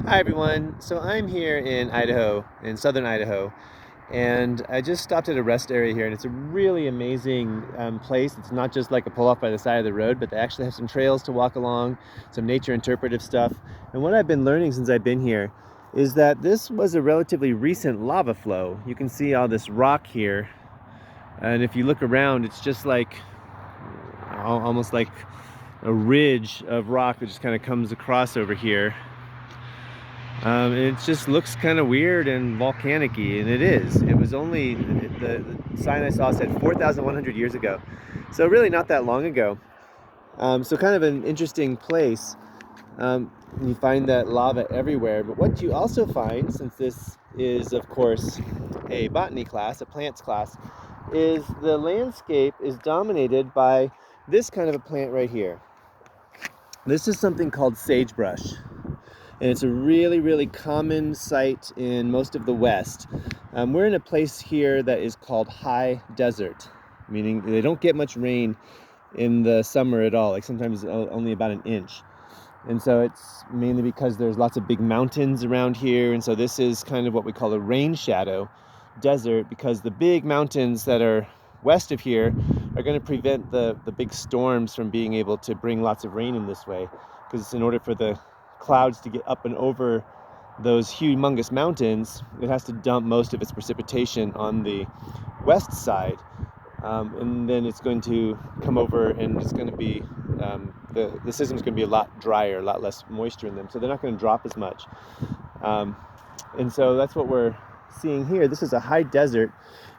Hi everyone. So I'm here in Idaho, in southern Idaho, and I just stopped at a rest area here, and it's a really amazing place. It's not just like a pull-off by the side of the road, but they actually have some trails to walk along, some nature interpretive stuff. And what I've been learning since I've been here is that this was a relatively recent lava flow. You can see all this rock here, and if you look around, it's just like almost like a ridge of rock that just kind of comes across over here. It just looks kind of weird and volcanic-y, and it is. It was only, the sign I saw said 4,100 years ago. So really not that long ago. So kind of an interesting place. You find that lava everywhere, but what you also find, since this is of course a botany class, a plants class, is the landscape is dominated by this kind of a plant right here. This is something called sagebrush. And it's a really, really common sight in most of the West. We're in a place here that is called high desert, meaning they don't get much rain in the summer at all, like sometimes only about an inch. And so it's mainly because there's lots of big mountains around here, and so this is kind of what we call a rain shadow desert, because the big mountains that are west of here are going to prevent the big storms from being able to bring lots of rain in this way, because in order for the clouds to get up and over those humongous mountains, it has to dump most of its precipitation on the west side, and then it's going to come over, and it's going to be the system's going to be a lot drier, a lot less moisture in them, so they're not going to drop as much. And so that's what we're seeing here. This is a high desert,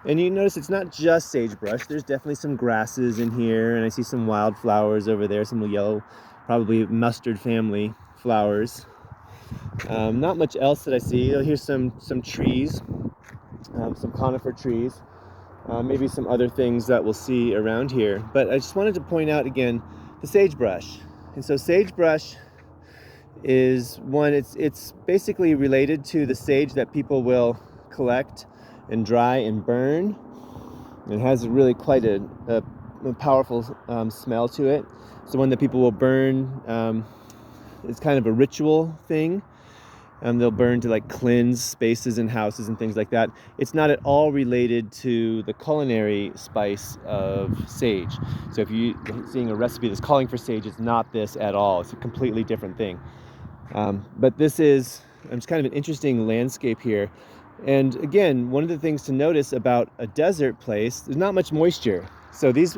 and you notice it's not just sagebrush. There's definitely some grasses in here, and I see some wildflowers over there, some yellow, probably mustard family flowers. Not much else that I see. Here's some trees, some conifer trees, maybe some other things that we'll see around here. But I just wanted to point out again the sagebrush. And so sagebrush is one, it's basically related to the sage that people will collect and dry and burn. It has really quite a powerful smell to it. It's the one that people will burn. It's kind of a ritual thing. They'll burn to like cleanse spaces and houses and things like that. It's not at all related to the culinary spice of sage. So if you're seeing a recipe that's calling for sage, it's not this at all. It's a completely different thing. But this is it's kind of an interesting landscape here. And again, one of the things to notice about a desert place, there's not much moisture. So these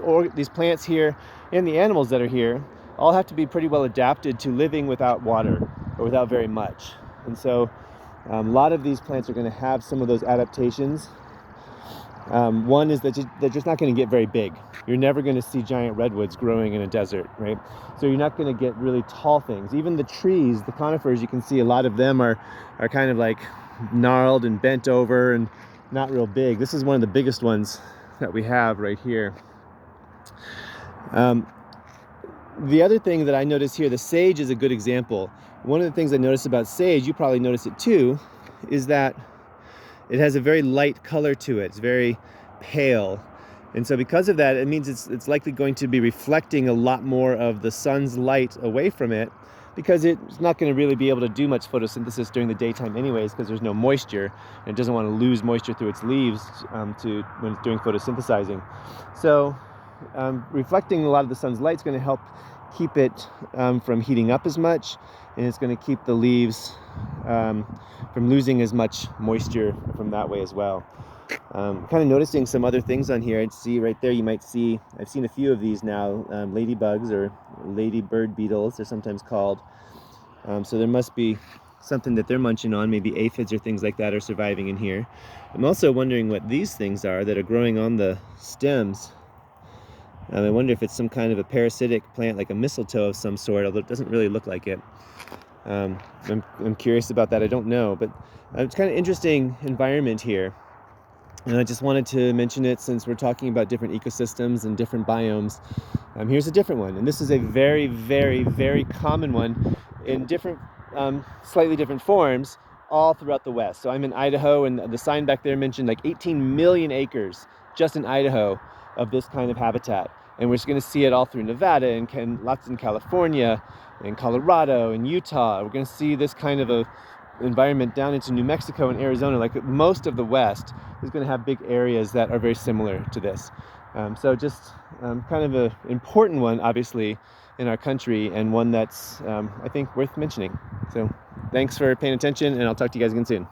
plants here and the animals that are here all have to be pretty well adapted to living without water or without very much. And so a lot of these plants are going to have some of those adaptations. One is that they're just not going to get very big. You're never going to see giant redwoods growing in a desert, right? So you're not going to get really tall things. Even the trees, the conifers, you can see a lot of them are kind of like gnarled and bent over and not real big. This is one of the biggest ones that we have right here. The other thing that I notice here, the sage is a good example. One of the things I notice about sage, you probably notice it too, is that it has a very light color to it. It's very pale. And so because of that, it means it's likely going to be reflecting a lot more of the sun's light away from it, because it's not going to really be able to do much photosynthesis during the daytime anyways, because there's no moisture, and it doesn't want to lose moisture through its leaves when it's doing photosynthesizing. So reflecting a lot of the sun's light is going to help keep it from heating up as much, and it's going to keep the leaves from losing as much moisture from that way as well. Kind of noticing some other things on here. I'd see right there, you might see, I've seen a few of these now, ladybugs, or ladybird beetles they're sometimes called. So there must be something that they're munching on, maybe aphids or things like that are surviving in here. I'm also wondering what these things are that are growing on the stems. I wonder if it's some kind of a parasitic plant, like a mistletoe of some sort, although it doesn't really look like it. I'm curious about that. I don't know, but it's kind of interesting environment here. And I just wanted to mention it since we're talking about different ecosystems and different biomes. Here's a different one, and this is a very, very, very common one in different, slightly different forms all throughout the West. So I'm in Idaho, and the sign back there mentioned like 18 million acres just in Idaho of this kind of habitat. And we're just going to see it all through Nevada and lots in California and Colorado and Utah. We're going to see this kind of a environment down into New Mexico and Arizona, like most of the West, is going to have big areas that are very similar to this. So just kind of an important one, obviously, in our country, and one that's, I think, worth mentioning. So thanks for paying attention, and I'll talk to you guys again soon.